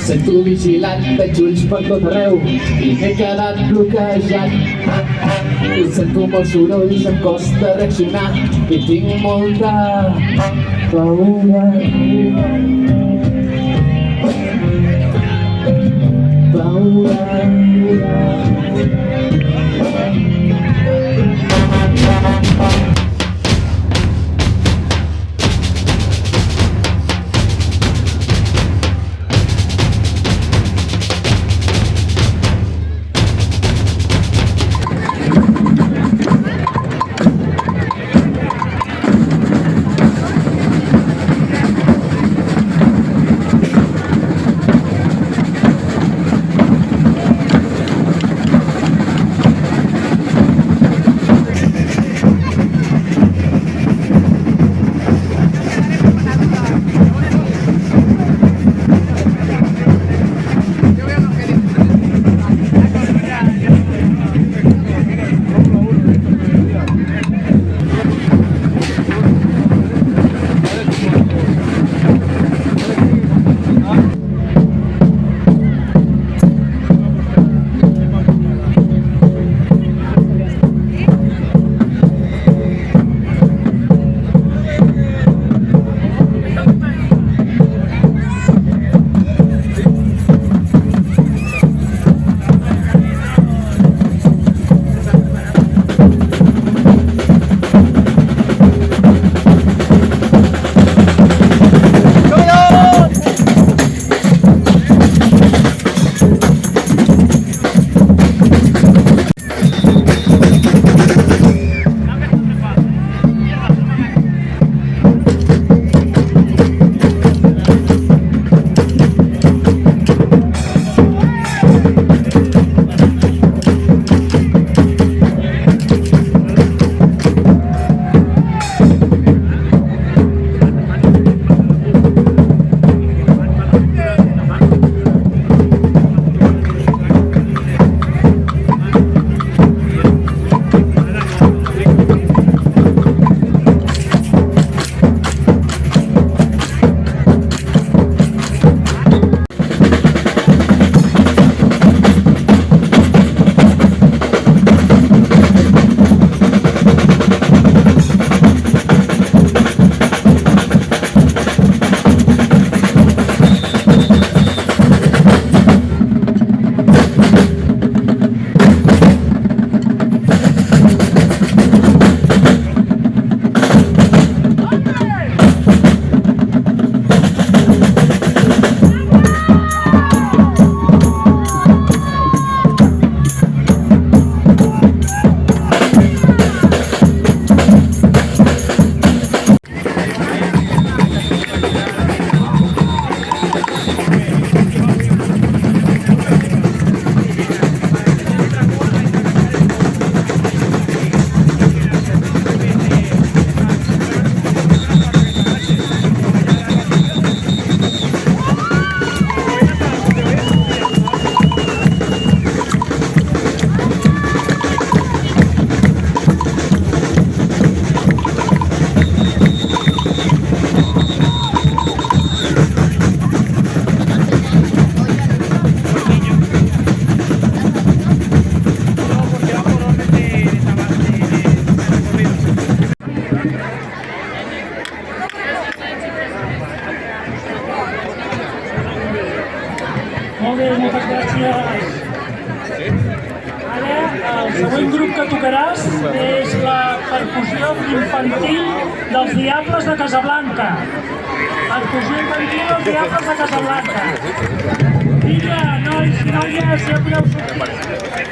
Sento vigilant, veig ulls per tot arreu i m'he quedat bloquejat. I sento molts sorolls, em costa reaccionar i tinc molta paura. Molt bé, moltes gràcies. Ara, el següent grup que tocaràs és la percussió infantil dels Diables de Casablanca. Percussió infantil dels Diables de Casablanca. Vinga, nois i noies, ja podeu sortir.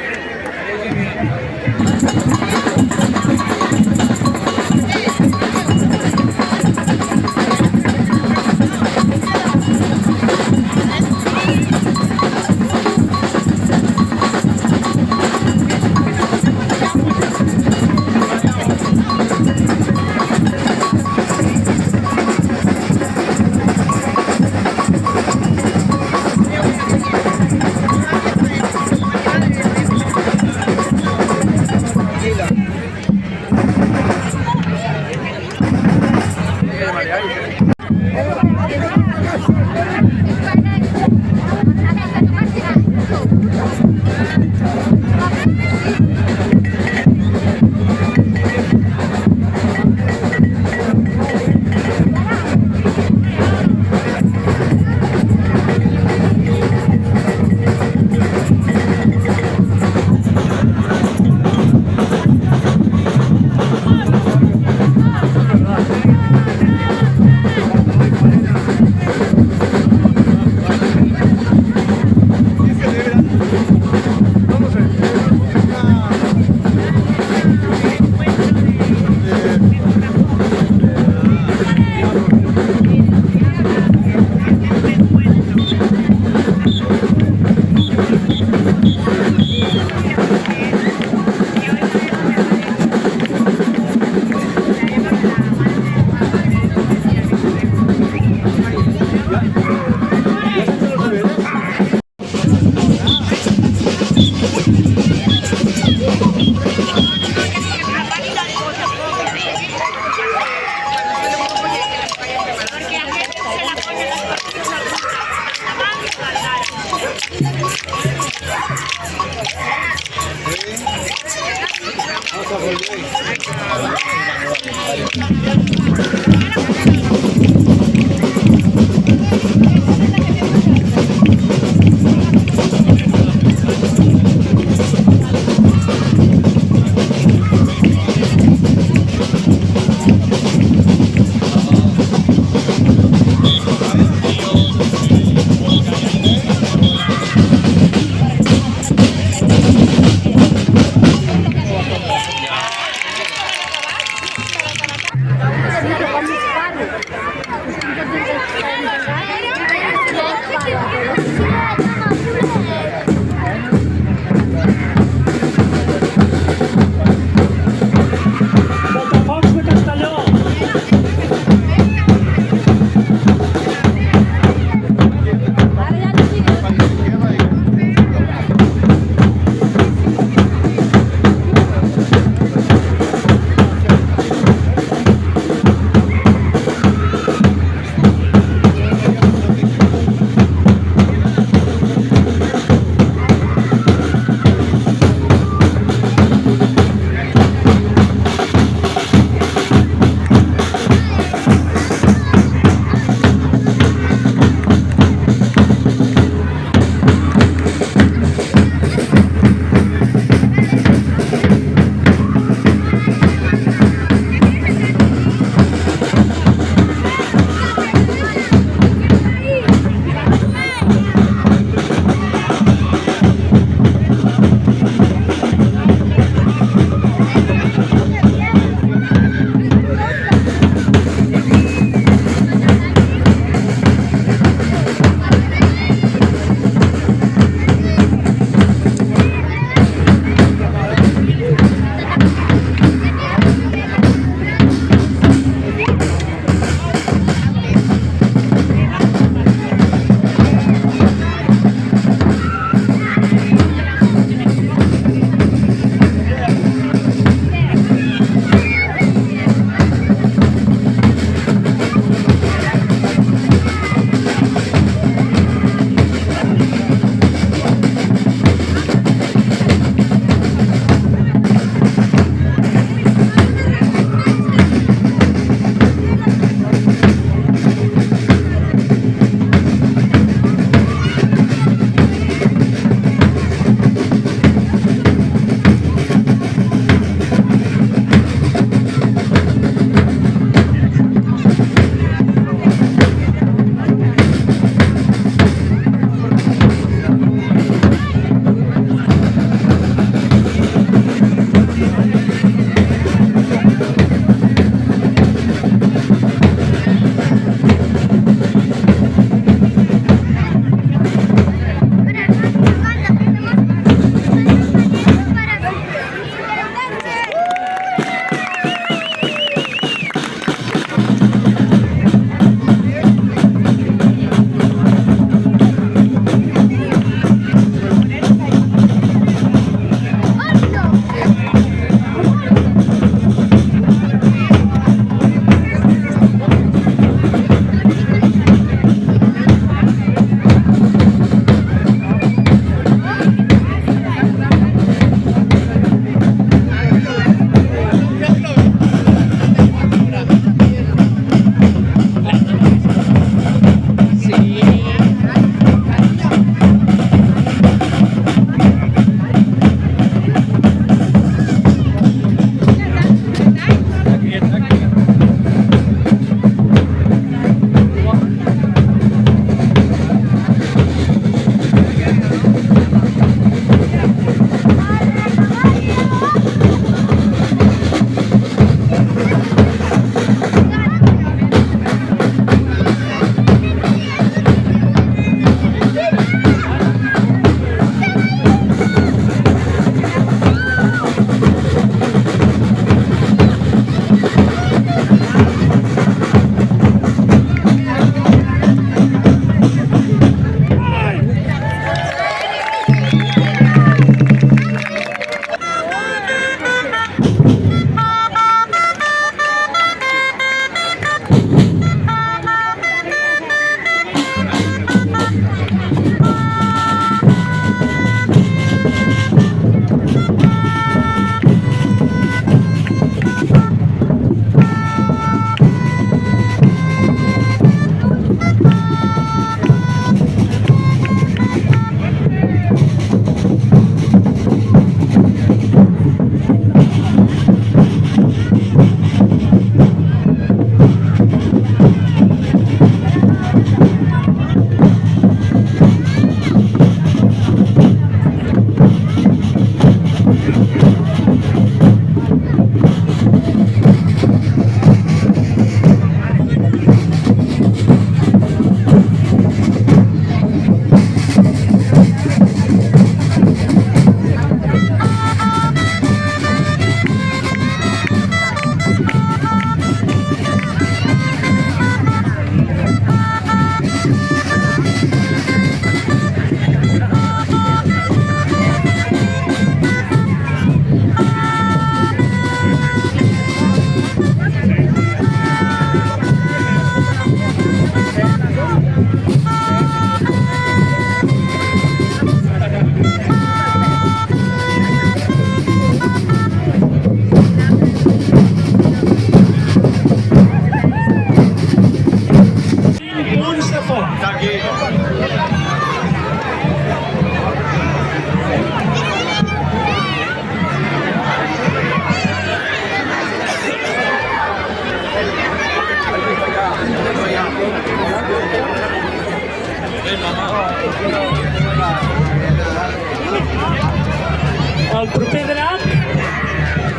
El proper drac,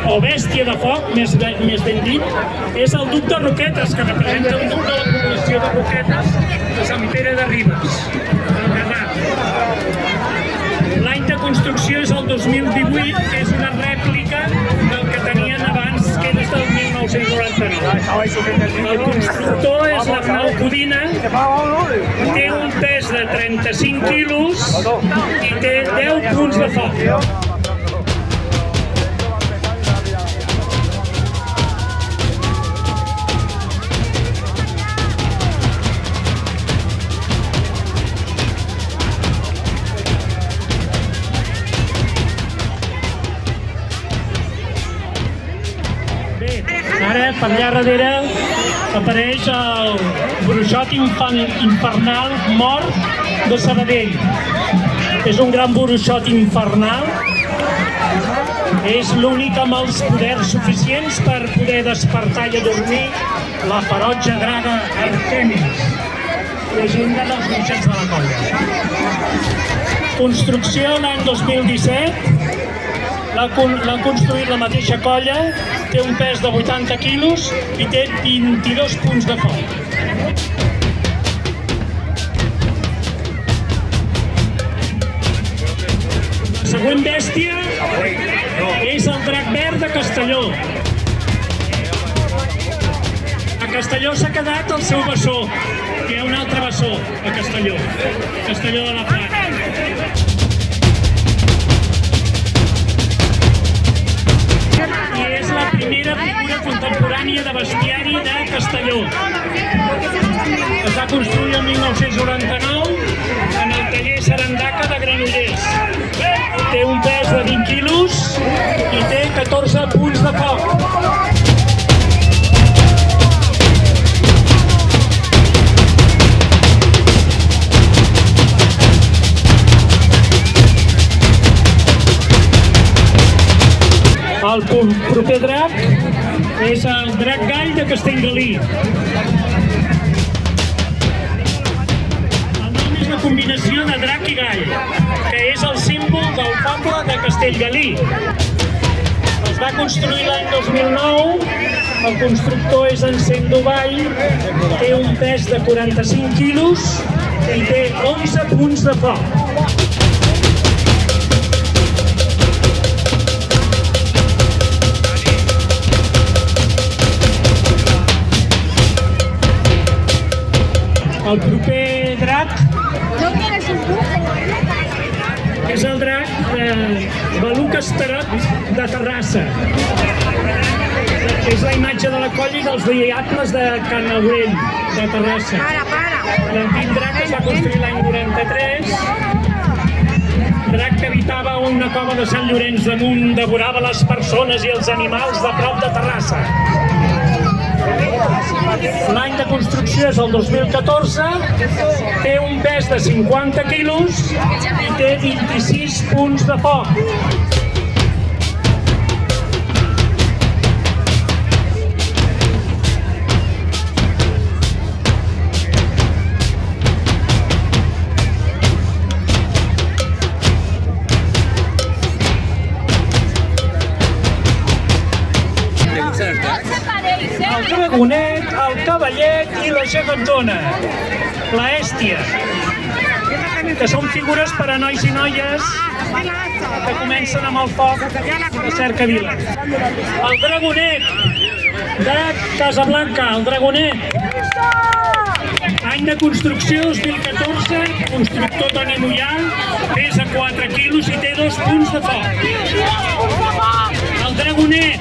o bèstia de foc, més ben dit, és el duc de Roquetes, que representa un duc de la població de Roquetes de Sant Pere de Ribes, del Garraf. L'any de construcció és el 2018, que és una rèplica del que tenien abans, que és del 1999. El constructor és l'Arnau Codina, té un pes de 35 quilos i té 10 punts de foc. Ara, per allà darrere, apareix el bruixot infernal mort de Sabadell. És un gran bruixot infernal. És l'únic amb els poders suficients per poder despertar i adormir la ferotge draga Artemis, llegenda dels bruixets de la colla. Construcció l'any 2017. L'ha construït la mateixa colla, té un pes de 80 quilos i té 22 punts de foc. La següent bèstia és el drac verd de Castelló. A Castelló s'ha quedat el seu bessó. Hi ha un altre bessó a Castelló, Castelló de la Plana. I és la primera figura contemporània de bestiari de Castelló. Es va construir el 1999 en el taller Sarandaca de Granollers. Té un pes de 20 quilos i té 14 punts de foc. El proper drac és el drac gall de Castellgalí. El nom és la combinació de drac i gall, que és el símbol del poble de Castellgalí. Es va construir l'any 2009, el constructor és en Sant Boi, té un pes de 45 quilos i té 11 punts de foc. El proper drac és el drac Beluc Estarot de Terrassa. És la imatge de la colla i dels diables de Can Aurell, de Terrassa. L'antic drac es va construir l'any 93. Drac que habitava una cova de Sant Llorenç d'Amunt, devorava les persones i els animals de prop de Terrassa. L'any de construcció és el 2014, té un pes de 50 quilos i té 26 punts de foc. El dragonet, el cavallet i la gegantona, la èstia, que són figures per a nois i noies que comencen amb el foc de cercavila. El dragonet de Casablanca, el dragonet. Any de construcció 2014, constructor Toni Mollà, pesa 4 quilos i té 2 punts de foc. El dragonet.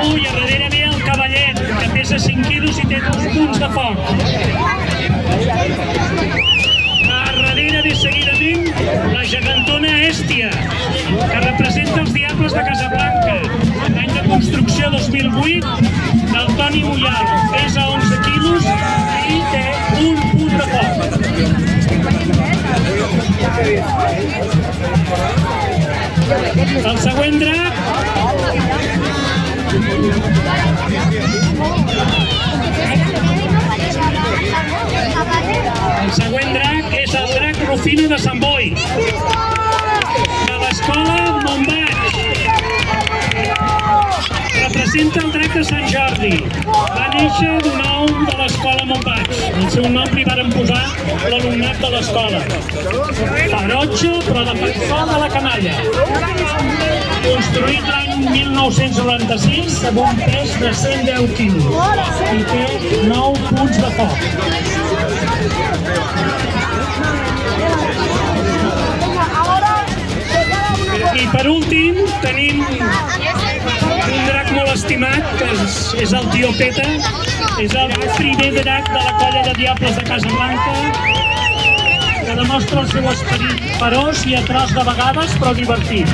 Ui, a darrere ve el cavallet, que pesa 5 quilos i té 2 punts de foc. A darrere ve seguidament la gegantona èstia, que representa Diables de Casablanca, any de construcció 2008, del Toni Moyal, pesa 11 quilos i té un punt de foc. El següent drac és el drac Rufino de Sant Boi, de l'escola Montbaix. Representa el drac de Sant Jordi. Va néixer d'un ou de l'escola Montbaix. El seu nom li varen posar l'alumnat de l'escola. Ferotge, però defensor de la canalla. Construït l'any 1996 amb un pes de 110 quilos i té 9 punts de foc. I per últim tenim un drac molt estimat, que és el Tio Peta. És el primer drac de la colla de Diables de Casablanca, que demostra el seu esperit feroç i atroç de vegades, però divertit.